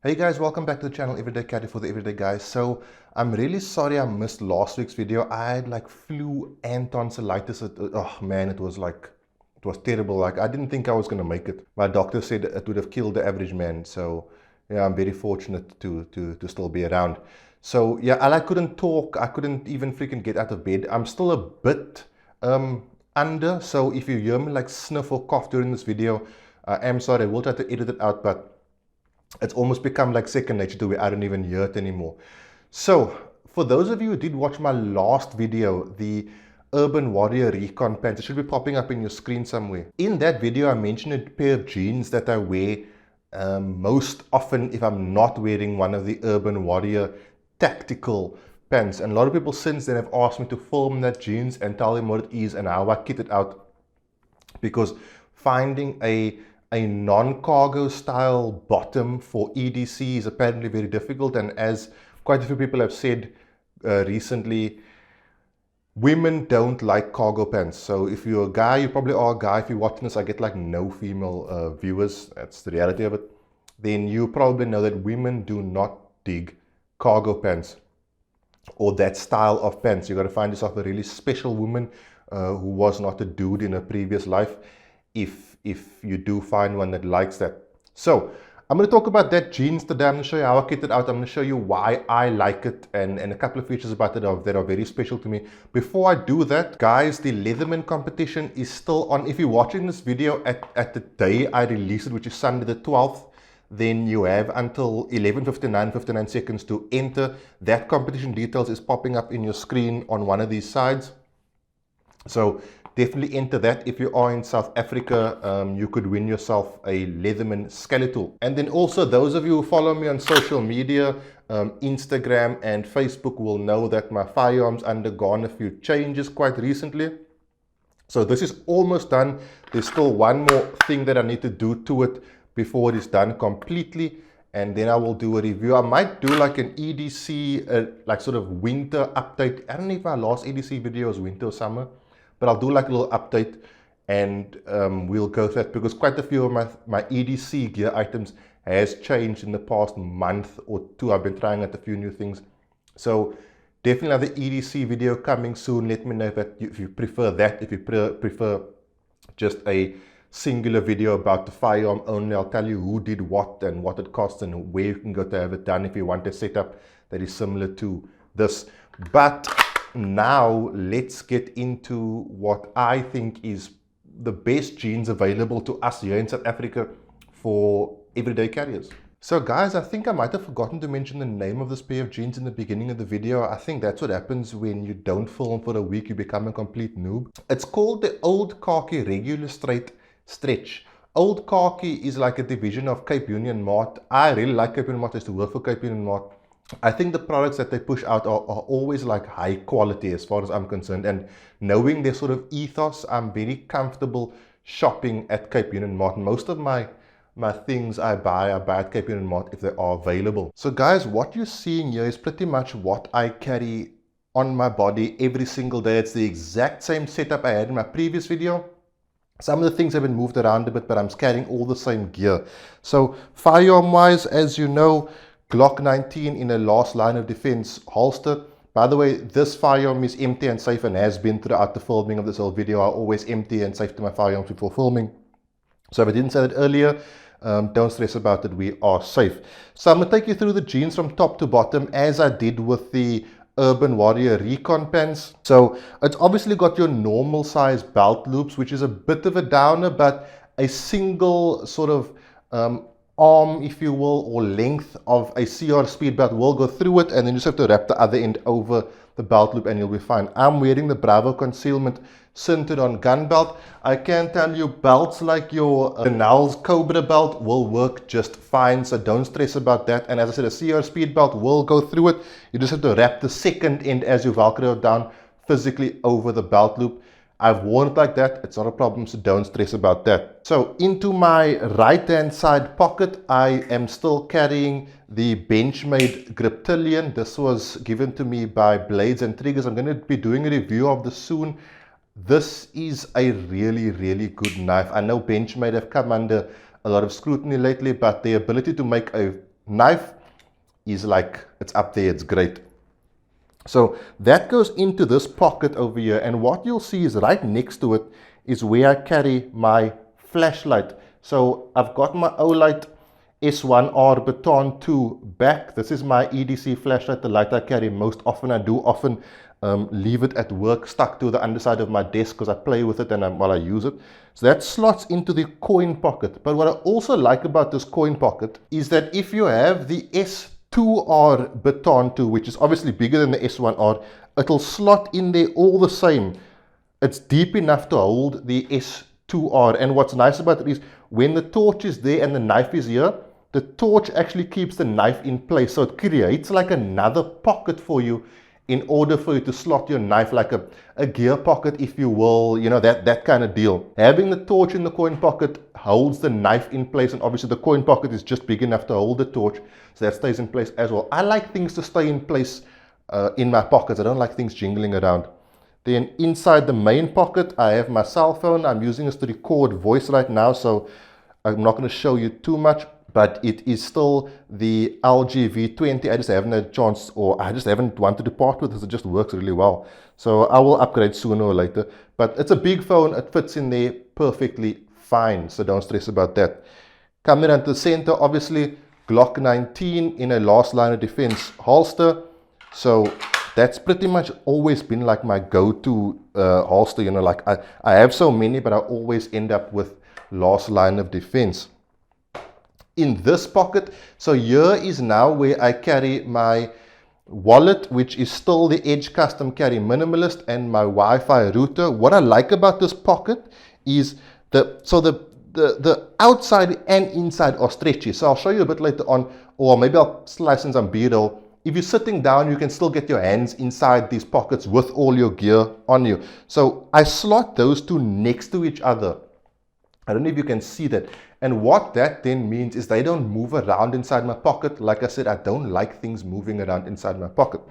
Hey guys, welcome back to the channel Everyday Caddy for the Everyday Guys. So I'm really sorry I missed last week's video. I had like flu and tonsillitis. Oh man, it was terrible. Like I didn't think I was gonna make it. My doctor said it would have killed the average man. So yeah, I'm very fortunate to still be around. So yeah, I couldn't talk. I couldn't even freaking get out of bed. I'm still a bit under. So if you hear me like sniff or cough during this video, I am sorry. I will try to edit it out, but it's almost become like second nature to where I don't even hear it anymore. So for those of you who did watch my last video, the Urban Warrior Recon pants, it should be popping up in your screen somewhere. In that video, I mentioned a pair of jeans that I wear most often if I'm not wearing one of the Urban Warrior tactical pants. And a lot of people since then have asked me to film that jeans and tell them what it is and how I kit it out. Because finding a non-cargo style bottom for EDC is apparently very difficult, and as quite a few people have said recently, women don't like cargo pants. So if you're a guy, you probably are a guy. If you're watching this, I get like no female viewers, that's the reality of it, then you probably know that women do not dig cargo pants or that style of pants. You got to find yourself a really special woman who was not a dude in a previous life if you do find one that likes that. So I'm going to talk about that jeans today. I'm going to show you how I kit it out. I'm going to show you why I like it and a couple of features about it that are very special to me. Before I do that, guys, the Leatherman competition is still on. If you're watching this video at the day I release it, which is Sunday the 12th, then you have until 11:59 seconds to enter. That competition details is popping up in your screen on one of these sides. So definitely enter that. If you are in South Africa, you could win yourself a Leatherman skeletal. And then also those of you who follow me on social media, Instagram and Facebook will know that my firearms undergone a few changes quite recently. So this is almost done. There's still one more thing that I need to do to it before it is done completely. And then I will do a review. I might do like an EDC, like sort of winter update. I don't know if my last EDC video was winter or summer, but I'll do like a little update and we'll go through that because quite a few of my EDC gear items has changed in the past month or two. I've been trying out a few new things. So definitely have the EDC video coming soon. Let me know if you prefer that. If you prefer just a singular video about the firearm only, I'll tell you who did what and what it costs and where you can go to have it done if you want a setup that is similar to this. But now let's get into what I think is the best jeans available to us here in South Africa for everyday carriers. So guys, I think I might have forgotten to mention the name of this pair of jeans in the beginning of the video. I think that's what happens when you don't film for a week, you become a complete noob. It's called the Old Khaki Regular Stretch. Old Khaki is like a division of Cape Union Mart. I really like Cape Union Mart. I used to work for Cape Union Mart. I think the products that they push out are always like high quality as far as I'm concerned, and knowing their sort of ethos, I'm very comfortable shopping at Cape Union Mart. Most of my things I buy at Cape Union Mart if they are available. So guys, what you're seeing here is pretty much what I carry on my body every single day. It's the exact same setup I had in my previous video. Some of the things have been moved around a bit, but I'm carrying all the same gear. So firearm wise, as you know, Glock 19 in a last line of defense holster. By the way, this firearm is empty and safe and has been throughout the filming of this whole video. I always empty and safe to my firearms before filming. So if I didn't say that earlier, don't stress about it, we are safe. So I'm going to take you through the jeans from top to bottom as I did with the Urban Warrior Recon pants. So it's obviously got your normal size belt loops, which is a bit of a downer, but a single sort of arm, if you will, or length of a CR speed belt will go through it, and then you just have to wrap the other end over the belt loop and you'll be fine. I'm wearing the Bravo Concealment Centered on gun belt. I can tell you belts like your Nels Cobra belt will work just fine, so don't stress about that. And as I said, a CR speed belt will go through it. You just have to wrap the second end as you velcro it down physically over the belt loop. I've worn it like that, it's not a problem, so don't stress about that. So into my right hand side pocket, I am still carrying the Benchmade Griptilian. This was given to me by Blades and Triggers. I'm going to be doing a review of this soon. This is a really, really good knife. I know Benchmade have come under a lot of scrutiny lately, but the ability to make a knife is like, it's up there, it's great. So that goes into this pocket over here, and what you'll see is right next to it is where I carry my flashlight. So I've got my Olight S1R Baton 2 back. This is my EDC flashlight, the light I carry most often. I do often leave it at work stuck to the underside of my desk because I play with it and while I use it. So that slots into the coin pocket. But what I also like about this coin pocket is that if you have the S2R Baton 2, which is obviously bigger than the S1R, it'll slot in there all the same. It's deep enough to hold the S2R, and what's nice about it is when the torch is there and the knife is here, the torch actually keeps the knife in place, so it creates like another pocket for you in order for you to slot your knife, like a gear pocket, if you will, you know, that kind of deal. Having the torch in the coin pocket holds the knife in place, and obviously the coin pocket is just big enough to hold the torch, so that stays in place as well. I like things to stay in place in my pockets. I don't like things jingling around. Then inside the main pocket, I have my cell phone. I'm using this to record voice right now, so I'm not going to show you too much, but it is still the LG V20. I just haven't had a chance, or I just haven't wanted to part with it. It just works really well. So I will upgrade sooner or later. But it's a big phone. It fits in there perfectly fine, so don't stress about that. Coming down to the center, obviously, Glock 19 in a last line of defense holster. So that's pretty much always been like my go-to holster. You know, like I have so many, but I always end up with last line of defense. In this pocket, so here is now where I carry my wallet, which is still the Edge Custom Carry Minimalist, and my Wi-Fi router. What I like about this pocket is the outside and inside are stretchy. So I'll show you a bit later on, or maybe I'll slice in some B-roll. If you're sitting down, you can still get your hands inside these pockets with all your gear on you. So I slot those two next to each other. I don't know if you can see that. And what that then means is they don't move around inside my pocket. Like I said, I don't like things moving around inside my pocket.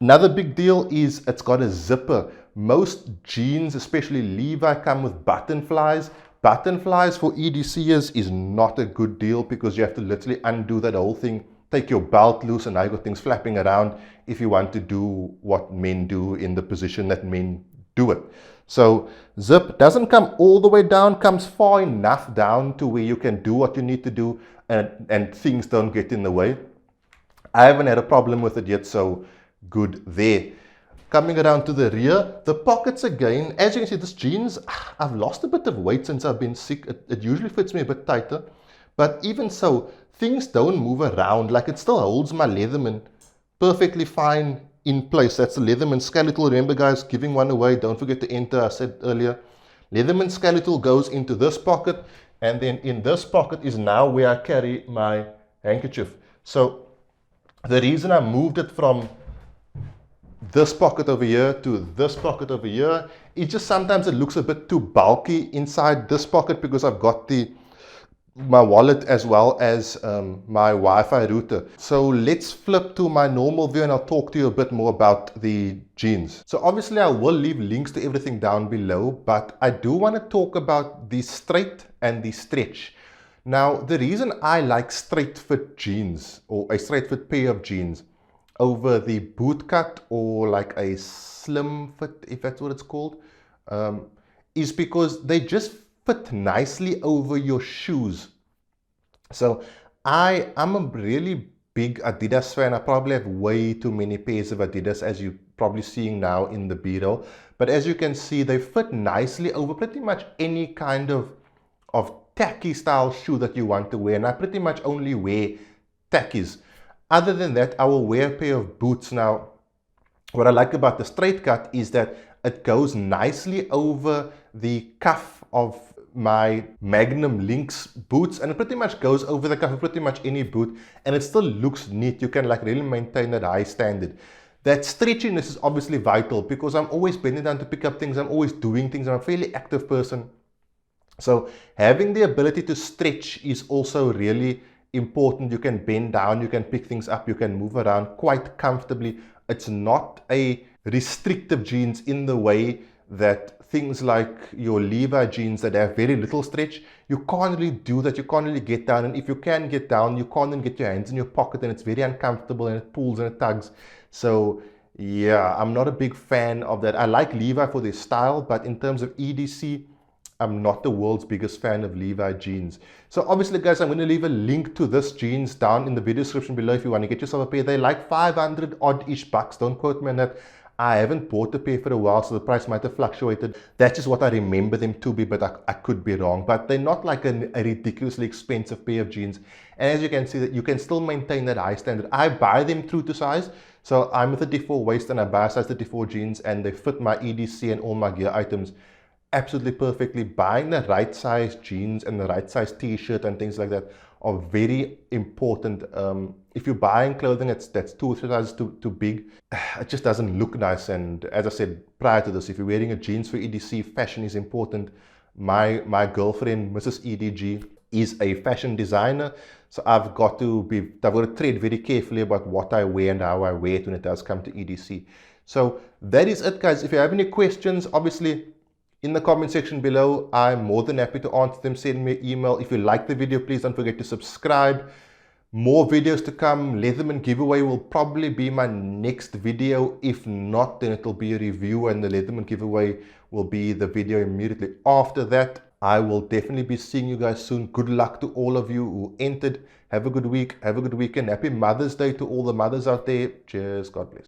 Another big deal is it's got a zipper. Most jeans, especially Levi, come with button flies. Button flies for EDCers is not a good deal because you have to literally undo that whole thing, take your belt loose, and now you've got things flapping around if you want to do what men do in the position that men do it. So zip doesn't come all the way down, comes far enough down to where you can do what you need to do and things don't get in the way. I haven't had a problem with it yet, so good there. Coming around to the rear, the pockets again, as you can see, this jeans, I've lost a bit of weight since I've been sick. It usually fits me a bit tighter, but even so, things don't move around. Like, it still holds my Leatherman perfectly fine in place. That's the Leatherman skeletal. Remember, guys, giving one away, don't forget to enter. I said earlier, Leatherman skeletal goes into this pocket, and then in this pocket is now where I carry my handkerchief. So the reason I moved it from this pocket over here to this pocket over here, it's just sometimes it looks a bit too bulky inside this pocket because I've got my wallet as well as my Wi-Fi router. So let's flip to my normal view and I'll talk to you a bit more about the jeans. So obviously I will leave links to everything down below, but I do want to talk about the straight and the stretch. Now, the reason I like straight fit jeans, or a straight fit pair of jeans, over the boot cut or like a slim fit, if that's what it's called, is because they just fit nicely over your shoes. So I'm a really big Adidas fan. I probably have way too many pairs of Adidas, as you're probably seeing now in the B-roll. But as you can see, they fit nicely over pretty much any kind of tacky style shoe that you want to wear. And I pretty much only wear tackies. Other than that, I will wear a pair of boots. Now, what I like about the straight cut is that it goes nicely over the cuff of my Magnum Lynx boots, and it pretty much goes over the cuff of pretty much any boot, and it still looks neat. You can like really maintain that high standard. That stretchiness is obviously vital because I'm always bending down to pick up things. I'm always doing things. I'm a fairly active person. So having the ability to stretch is also really important. You can bend down, you can pick things up, you can move around quite comfortably. It's not a restrictive jeans in the way that things like your Levi jeans that have very little stretch, you can't really do that. You can't really get down. And if you can get down, you can't then get your hands in your pocket, and it's very uncomfortable, and it pulls and it tugs. So yeah, I'm not a big fan of that. I like Levi for their style, but in terms of EDC, I'm not the world's biggest fan of Levi jeans. So obviously, guys, I'm going to leave a link to this jeans down in the video description below if you want to get yourself a pair. They're like 500 odd-ish bucks. Don't quote me on that. I haven't bought a pair for a while, so the price might have fluctuated. That's just what I remember them to be, but I could be wrong. But they're not like a ridiculously expensive pair of jeans. And as you can see, that you can still maintain that high standard. I buy them true to size. So I'm a 34 waist and I buy a size 34 jeans, and they fit my EDC and all my gear items absolutely perfectly. Buying the right size jeans and the right size t-shirt and things like that are very important. If you're buying clothing that's 2 or 3 sizes too big, it just doesn't look nice. And as I said prior to this, if you're wearing a jeans for EDC, fashion is important. My girlfriend, Mrs. EDG, is a fashion designer, so I've got to tread very carefully about what I wear and how I wear it when it does come to EDC. So that is it, guys. If you have any questions, obviously in the comment section below, I'm more than happy to answer them. Send me an email. If you like the video, please don't forget to subscribe. More videos to come. Leatherman giveaway will probably be my next video. If not, then it'll be a review, and the Leatherman giveaway will be the video immediately after that. I will definitely be seeing you guys soon. Good luck to all of you who entered. Have a good week. Have a good weekend. Happy Mother's Day to all the mothers out there. Cheers. God bless.